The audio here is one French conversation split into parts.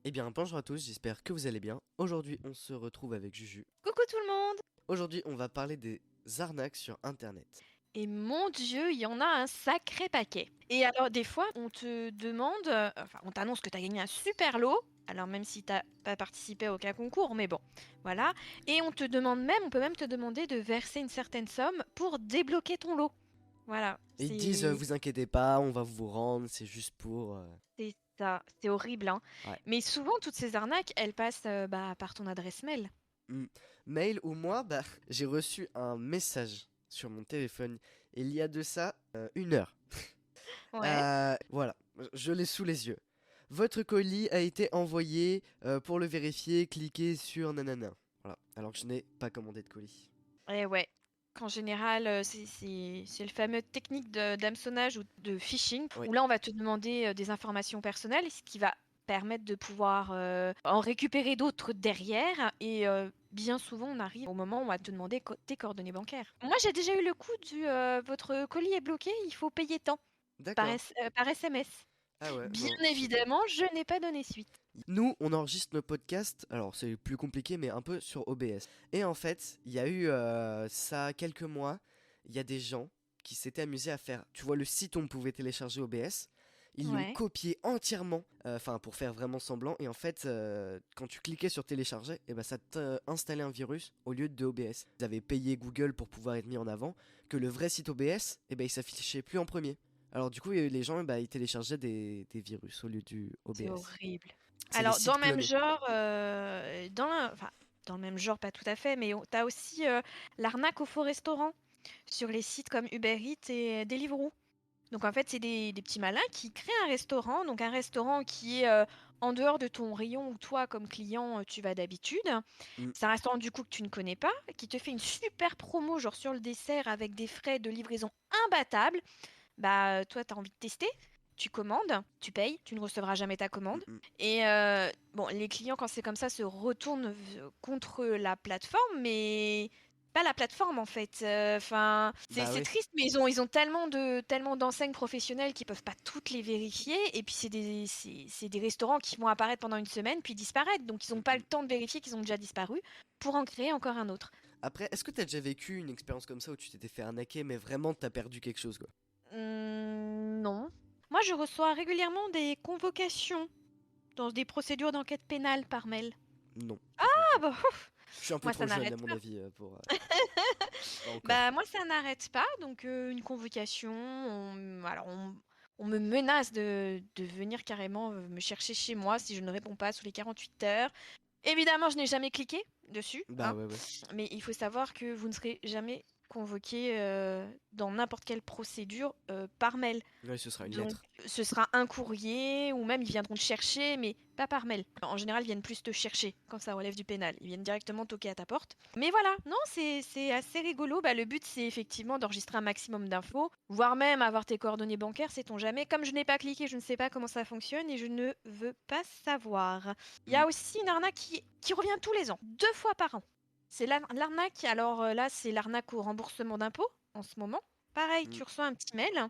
Eh bien, bonjour à tous, j'espère que vous allez bien. Aujourd'hui, on se retrouve avec Juju. Coucou tout le monde! Aujourd'hui, on va parler des arnaques sur Internet. Et mon Dieu, il y en a un sacré paquet. Et alors, des fois, on te demande, enfin, on t'annonce que tu as gagné un super lot. Alors, même si t'as pas participé à aucun concours, mais bon, voilà. Et on peut même te demander de verser une certaine somme pour débloquer ton lot. Voilà, Et ils disent, vous inquiétez pas, on va vous rendre, c'est juste pour... c'est ça, c'est horrible, hein. Ouais. Mais souvent, toutes ces arnaques, elles passent par ton adresse mail. Hmm. Mail ou moi, bah, j'ai reçu un message sur mon téléphone il y a de ça 1 heure. Ouais. Voilà, je l'ai sous les yeux. Votre colis a été envoyé, pour le vérifier, cliquez sur nanana. Voilà, alors que je n'ai pas commandé de colis. Et ouais. Qu'en général, c'est le fameux technique d'hameçonnage ou de phishing, Oui. où là, on va te demander des informations personnelles, ce qui va permettre de pouvoir en récupérer d'autres derrière. Et bien souvent, on arrive au moment où on va te demander tes coordonnées bancaires. Moi, j'ai déjà eu le coup du votre colis est bloqué, il faut payer tant D'accord. par SMS. Ah ouais, Bien bon, évidemment, je n'ai pas donné suite. nous, on enregistre nos podcasts, alors c'est plus compliqué, mais un peu sur OBS. Et en fait, il y a eu ça quelques mois, il y a des gens qui s'étaient amusés à faire, tu vois, le site où on pouvait télécharger OBS, ils l'ont Ouais. copié entièrement, enfin pour faire vraiment semblant, et en fait, quand tu cliquais sur télécharger, et ben ça t'installait un virus au lieu de OBS. Ils avaient payé Google pour pouvoir être mis en avant, que le vrai site OBS, et ben il s'affichait plus en premier. Alors du coup, les gens, bah, ils téléchargeaient des virus au lieu du C'est OBS. horrible. C'est des Alors, dans sites le même clonés. genre, enfin, dans le même genre, pas tout à fait, mais tu as aussi l'arnaque au faux restaurant sur les sites comme Uber Eats et Deliveroo. Donc, en fait, c'est des petits malins qui créent un restaurant, donc un restaurant qui est en dehors de ton rayon où toi, comme client, tu vas d'habitude. Mm. C'est un restaurant du coup que tu ne connais pas, qui te fait une super promo, genre sur le dessert avec des frais de livraison imbattables. Bah, toi, tu as envie de tester, tu commandes, tu payes, tu ne recevras jamais ta Mm, commande. mm. Et bon, les clients, quand c'est comme ça, se retournent contre la plateforme, mais pas la plateforme en fait. Enfin, Bah c'est oui. triste, mais ils ont tellement d'enseignes professionnelles qu'ils peuvent pas toutes les vérifier. Et puis c'est des restaurants qui vont apparaître pendant une semaine puis disparaître. Donc ils Mm, n'ont pas le mm. temps de vérifier qu'ils ont déjà disparu pour en créer encore un autre. Après, est-ce que t'as déjà vécu une expérience comme ça où tu t'étais fait arnaquer, mais vraiment t'as perdu quelque chose, quoi? Non. Moi, je reçois régulièrement des convocations dans des procédures d'enquête pénale par mail. Non, Ah franchement. bah, ouf, Je suis un peu moi, ça trop jeune, à n'arrête mon pas. avis, pour... pas Bah, encore. moi, ça n'arrête pas. Donc, une convocation, on me menace de venir carrément me chercher chez moi si je ne réponds pas sous les 48 heures. Évidemment, je n'ai jamais cliqué dessus, Bah hein. ouais, ouais. Mais il faut savoir que vous ne serez jamais convoqué dans n'importe quelle procédure par mail. Ouais, ce sera une Donc, lettre. ce sera un courrier ou même ils viendront te chercher, mais pas par mail. En général, ils viennent plus te chercher quand ça relève du pénal. Ils viennent directement toquer à ta porte. Mais voilà, non, c'est assez rigolo. Bah, le but, c'est effectivement d'enregistrer un maximum d'infos, voire même avoir tes coordonnées bancaires, sait-on jamais. Comme je n'ai pas cliqué, je ne sais pas comment ça fonctionne et je ne veux pas savoir. Il y Mm. a aussi une arnaque qui revient tous les ans, 2 fois par an. C'est l'arnaque, alors là, c'est l'arnaque au remboursement d'impôts en ce moment. Pareil, Mm. tu reçois un petit mail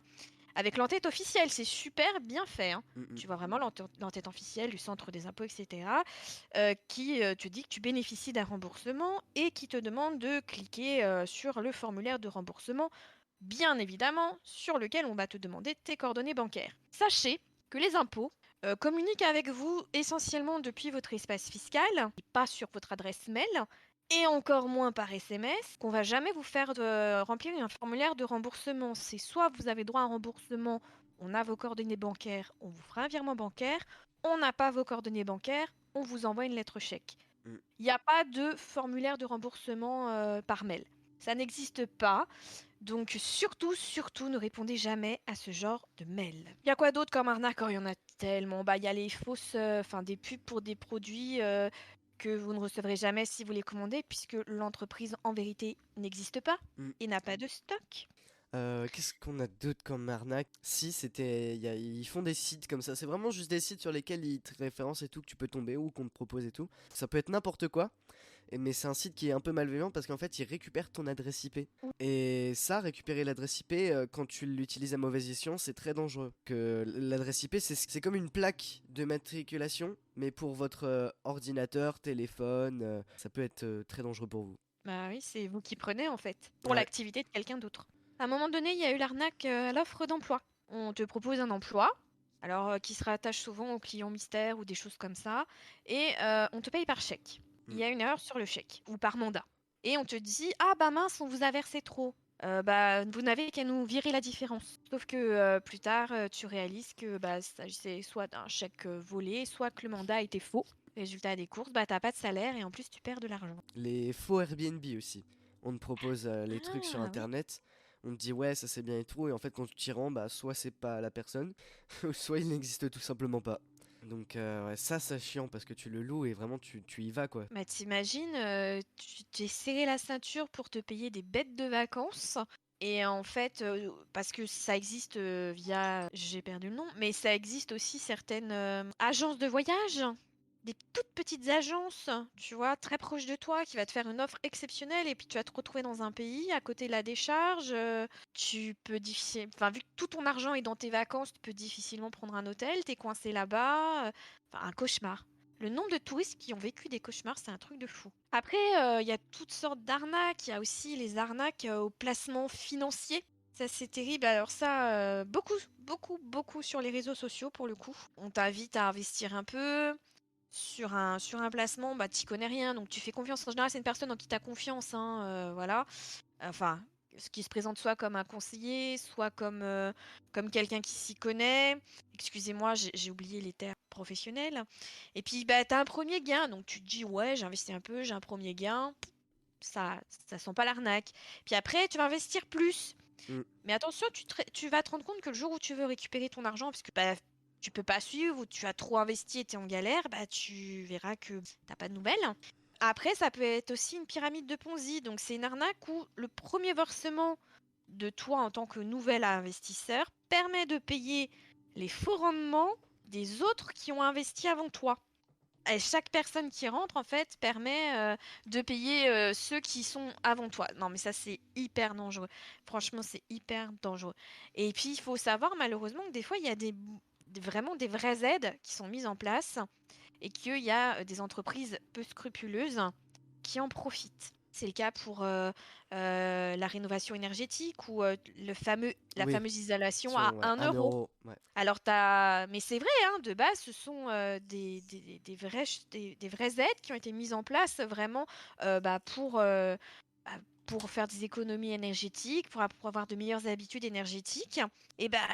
avec l'entête officielle, c'est super bien fait, hein. Mm, mm. Tu vois vraiment l'entête officielle du centre des impôts, etc., qui te dit que tu bénéficies d'un remboursement et qui te demande de cliquer sur le formulaire de remboursement, bien évidemment, sur lequel on va te demander tes coordonnées bancaires. Sachez que les impôts communiquent avec vous essentiellement depuis votre espace fiscal et pas sur votre adresse mail. Et encore moins par SMS, qu'on va jamais vous faire remplir un formulaire de remboursement. C'est soit vous avez droit à un remboursement, on a vos coordonnées bancaires, on vous fera un virement bancaire, on n'a pas vos coordonnées bancaires, on vous envoie une lettre chèque. Mm. Il n'y a pas de formulaire de remboursement par mail. Ça n'existe pas. Donc surtout, ne répondez jamais à ce genre de mail. Il y a quoi d'autre comme arnaque? Oh, il y en a tellement. Bah, il y a les fausses, enfin des pubs pour des produits que vous ne recevrez jamais si vous les commandez, puisque l'entreprise en vérité n'existe pas Mm. et n'a pas de stock. Qu'est-ce qu'on a d'autre comme arnaque? Si, ils font des sites comme ça. C'est vraiment juste des sites sur lesquels ils te référencent et tout, que tu peux tomber ou qu'on te propose et tout. Ça peut être n'importe quoi. Mais c'est un site qui est un peu malveillant parce qu'en fait, il récupère ton adresse IP. Et ça, récupérer l'adresse IP, quand tu l'utilises à mauvaise escient, c'est très dangereux. Que l'adresse IP, c'est comme une plaque de matriculation, mais pour votre ordinateur, téléphone, ça peut être très dangereux pour vous. Bah oui, c'est vous qui prenez en fait, pour Ouais. l'activité de quelqu'un d'autre. À un moment donné, il y a eu l'arnaque à l'offre d'emploi. On te propose un emploi, alors qui se rattache souvent au client mystère ou des choses comme ça, et on te paye par chèque. Il Mm. y a une erreur sur le chèque, ou par mandat. Et on te dit, ah bah mince, on vous a versé trop. Bah, vous n'avez qu'à nous virer la différence. Sauf que plus tard, tu réalises que bah, il s'agissait soit d'un chèque volé, soit que le mandat était faux. Résultat des courses, bah t'as pas de salaire et en plus tu perds de l'argent. Les faux Airbnb aussi. On te propose les trucs sur Ah oui. internet. On te dit ouais, ça c'est bien et tout. Et en fait, quand tu t'y rends, bah, soit c'est pas la personne, soit il n'existe tout simplement pas. Donc ouais, ça c'est chiant parce que tu le loues et vraiment tu y vas quoi. Bah, t'imagines, tu t'es serré la ceinture pour te payer des bêtes de vacances. Et en fait, parce que ça existe via, j'ai perdu le nom, mais ça existe aussi certaines agences de voyage, des toutes petites agences, tu vois, très proches de toi, qui va te faire une offre exceptionnelle et puis tu vas te retrouver dans un pays à côté de la décharge. Tu peux difficilement, enfin, vu que tout ton argent est dans tes vacances, tu peux difficilement prendre un hôtel, t'es coincé là-bas. Enfin, un cauchemar. Le nombre de touristes qui ont vécu des cauchemars, c'est un truc de fou. Après, il y a toutes sortes d'arnaques. Il y a aussi les arnaques au placement financier. Ça, c'est terrible. Alors ça, beaucoup, beaucoup, beaucoup sur les réseaux sociaux pour le coup. On t'invite à investir un peu sur un placement. Bah, t'y connais rien, donc tu fais confiance. En général, c'est une personne en qui t'as confiance, hein, voilà. Enfin, ce qui se présente soit comme un conseiller, soit comme quelqu'un qui s'y connaît. Excusez-moi, j'ai oublié les termes professionnels. Et puis, bah, tu as un premier gain, donc tu te dis, ouais, j'ai investi un peu, j'ai un premier gain. Ça, ça sent pas l'arnaque. Puis après, tu vas investir plus. Mm. Mais attention, tu vas te rendre compte que le jour où tu veux récupérer ton argent, parce que bah, tu peux pas suivre, ou tu as trop investi et tu es en galère, bah, tu verras que t'as pas de nouvelles. Après, ça peut être aussi une pyramide de Ponzi. Donc, c'est une arnaque où le premier versement de toi en tant que nouvel investisseur permet de payer les faux rendements des autres qui ont investi avant toi. Et chaque personne qui rentre, en fait, permet de payer ceux qui sont avant toi. Non, mais ça, c'est hyper dangereux. Franchement, c'est hyper dangereux. Et puis, il faut savoir, malheureusement, que des fois, il y a vraiment des vraies aides qui sont mises en place et qu'il y a des entreprises peu scrupuleuses qui en profitent. C'est le cas pour la rénovation énergétique ou la Oui, fameuse isolation à sur ouais, 1 1 euro. euro. Ouais. Alors, mais c'est vrai, hein, de base, ce sont des vraies aides qui ont été mises en place vraiment bah, bah, pour faire des économies énergétiques, pour avoir de meilleures habitudes énergétiques. Et bah,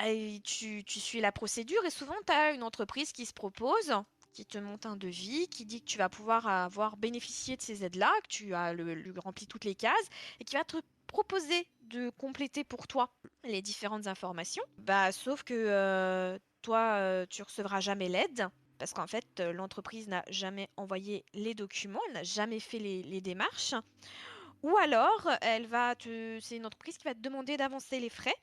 tu suis la procédure et souvent, tu as une entreprise qui se propose, qui te monte un devis, qui dit que tu vas pouvoir avoir bénéficié de ces aides-là, que tu as rempli toutes les cases et qui va te proposer de compléter pour toi les différentes informations. Bah, sauf que toi, tu recevras jamais l'aide parce qu'en fait, l'entreprise n'a jamais envoyé les documents, elle n'a jamais fait les démarches. Ou alors, c'est une entreprise qui va te demander d'avancer les frais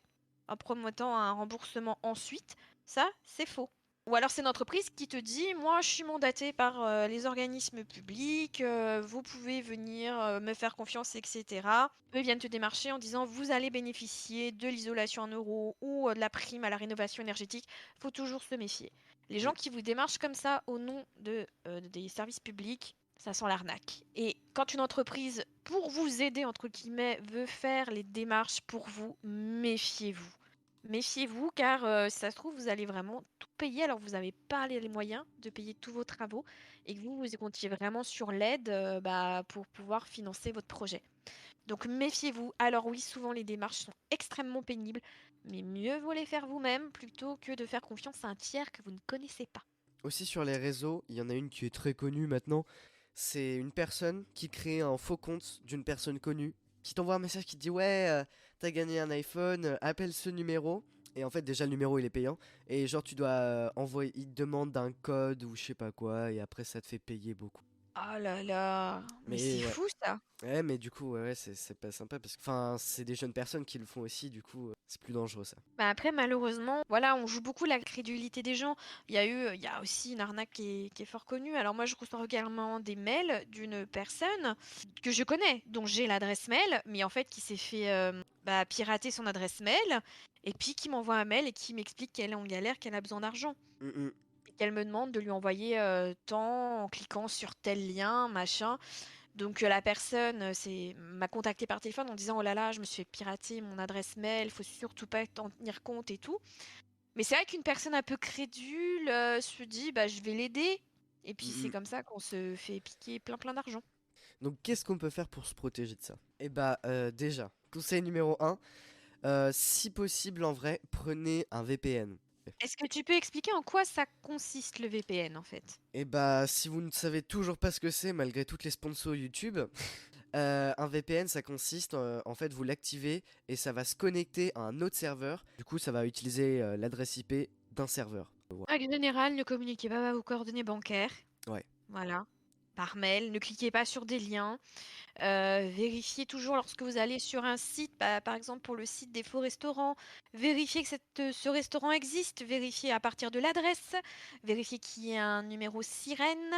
en promettant un remboursement ensuite. Ça, c'est faux. Ou alors c'est une entreprise qui te dit, moi je suis mandatée par les organismes publics, vous pouvez venir me faire confiance, etc. Eux viennent te démarcher en disant, vous allez bénéficier de l'isolation en euros ou de la prime à la rénovation énergétique. Il faut toujours se méfier. Les Mm. gens qui vous démarchent comme ça au nom des services publics, ça sent l'arnaque. Et quand une entreprise, pour vous aider, entre guillemets, veut faire les démarches pour vous, méfiez-vous. Méfiez-vous car si ça se trouve, vous allez vraiment tout payer alors que vous n'avez pas les moyens de payer tous vos travaux et que vous comptiez vraiment sur l'aide bah, pour pouvoir financer votre projet. Donc méfiez-vous. Alors oui, souvent les démarches sont extrêmement pénibles, mais mieux vaut les faire vous-même plutôt que de faire confiance à un tiers que vous ne connaissez pas. Aussi sur les réseaux, il y en a une qui est très connue maintenant. C'est une personne qui crée un faux compte d'une personne connue, qui t'envoie un message qui te dit ouais, t'as gagné un iPhone, appelle ce numéro. Et en fait déjà le numéro il est payant. Et genre tu dois envoyer, il te demande un code ou je sais pas quoi, et après ça te fait payer beaucoup. Oh là là, mais c'est Mais ouais. fou ça. Ouais, mais du coup, ouais, c'est pas sympa parce que, enfin, c'est des jeunes personnes qui le font aussi, du coup, c'est plus dangereux ça. Bah après, malheureusement, voilà, on joue beaucoup la crédulité des gens. Il y a aussi une arnaque qui est fort connue. Alors moi, je reçois régulièrement des mails d'une personne que je connais, dont j'ai l'adresse mail, mais en fait qui s'est fait pirater son adresse mail, et puis qui m'envoie un mail et qui m'explique qu'elle est en galère, qu'elle a besoin d'argent. Mm, mm. Et qu'elle me demande de lui envoyer tant en cliquant sur tel lien, machin. Donc la personne m'a contacté par téléphone en disant oh là là, je me suis fait pirater mon adresse mail, faut surtout pas t'en tenir compte et tout. Mais c'est vrai qu'une personne un peu crédule se dit bah je vais l'aider. Et puis Mm, c'est mm. comme ça qu'on se fait piquer plein d'argent. Donc, qu'est-ce qu'on peut faire pour se protéger de ça? Eh bah, déjà, conseil numéro un, si possible, en vrai, prenez un VPN. Est-ce que tu peux expliquer en quoi ça consiste le VPN en fait? Et bah, si vous ne savez toujours pas ce que c'est, malgré toutes les sponsors YouTube, un VPN, ça consiste, en fait, vous l'activez et ça va se connecter à un autre serveur. Du coup, ça va utiliser l'adresse IP d'un serveur. Voilà. Règle générale, ne communiquez pas vos coordonnées bancaires. Ouais. Voilà. Par mail, ne cliquez pas sur des liens. Vérifiez toujours lorsque vous allez sur un site, par exemple pour le site des faux restaurants, vérifiez que ce restaurant existe, vérifiez à partir de l'adresse, vérifiez qu'il y ait un numéro sirène.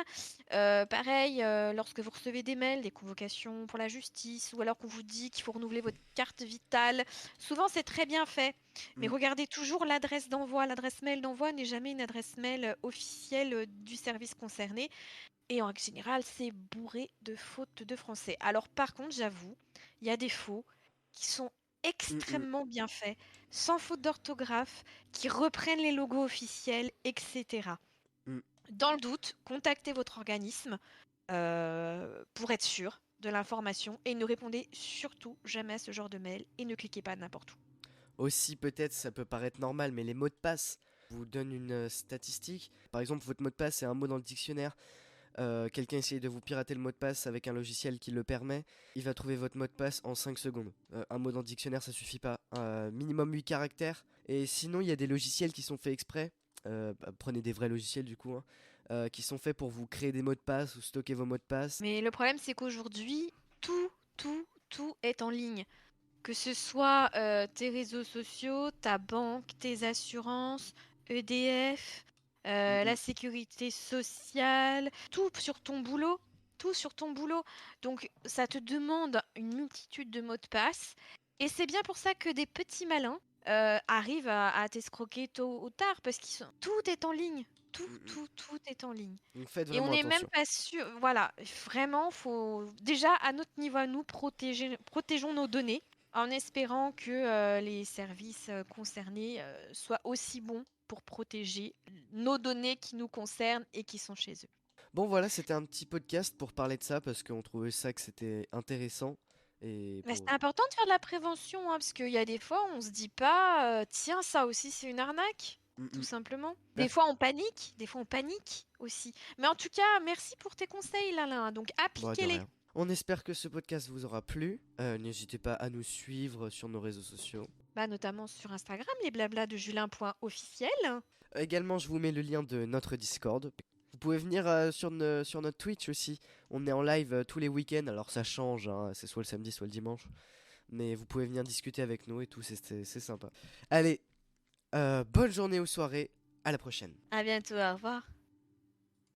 Pareil, lorsque vous recevez des mails, des convocations pour la justice, ou alors qu'on vous dit qu'il faut renouveler votre carte vitale, souvent c'est très bien fait. Mais Mm. regardez toujours l'adresse d'envoi. L'adresse mail d'envoi n'est jamais une adresse mail officielle du service concerné. Et en règle générale, c'est bourré de fautes de français. Alors par contre, j'avoue, il y a des faux qui sont Mm, mm, extrêmement bien faits, sans faute d'orthographe, qui reprennent les logos officiels, etc. mm. Dans le doute, contactez votre organisme pour être sûr de l'information et ne répondez surtout jamais à ce genre de mail et ne cliquez pas n'importe où. Aussi, peut-être, ça peut paraître normal, mais les mots de passe vous donnent une statistique. Par exemple, votre mot de passe est un mot dans le dictionnaire. Quelqu'un essaye de vous pirater le mot de passe avec un logiciel qui le permet. Il va trouver votre mot de passe en 5 secondes. Un mot dans le dictionnaire, ça suffit pas. Minimum 8 caractères. Et sinon, il y a des logiciels qui sont faits exprès. Prenez des vrais logiciels du coup, hein, qui sont faits pour vous créer des mots de passe ou stocker vos mots de passe. Mais le problème, c'est qu'aujourd'hui, tout est en ligne. Que ce soit tes réseaux sociaux, ta banque, tes assurances, EDF, Mm, la mm. sécurité sociale, tout sur ton boulot, tout sur ton boulot. Donc ça te demande une multitude de mots de passe. Et c'est bien pour ça que des petits malins arrivent à t'escroquer tôt ou tard, parce que tout est en ligne. Mm, mm. Tout est en ligne. Donc faites Et on vraiment n'est même attention. pas sûr. Voilà, vraiment, faut déjà à notre niveau à nous protégeons nos données en espérant que les services concernés soient aussi bons pour protéger nos données qui nous concernent et qui sont chez eux. Bon voilà, c'était un petit podcast pour parler de ça parce qu'on trouvait ça que c'était intéressant. Et Mais pour... c'est important de faire de la prévention, hein, parce qu'il y a des fois, on se dit pas, tiens, ça aussi c'est une arnaque, Mm, tout mm. simplement. Bah, Des fois on panique aussi. Mais en tout cas, merci pour tes conseils, Lalin. Donc bon, de appliquez-les. rien. On espère que ce podcast vous aura plu. N'hésitez pas à nous suivre sur nos réseaux sociaux. Bah, notamment sur Instagram, les blablas de Julien.officiel. Également, je vous mets le lien de notre Discord. Vous pouvez venir sur notre Twitch aussi. On est en live tous les week-ends, alors ça change, hein, c'est soit le samedi, soit le dimanche. Mais vous pouvez venir discuter avec nous et tout, c'est sympa. Allez, bonne journée ou soirée, à la prochaine. À bientôt, au revoir.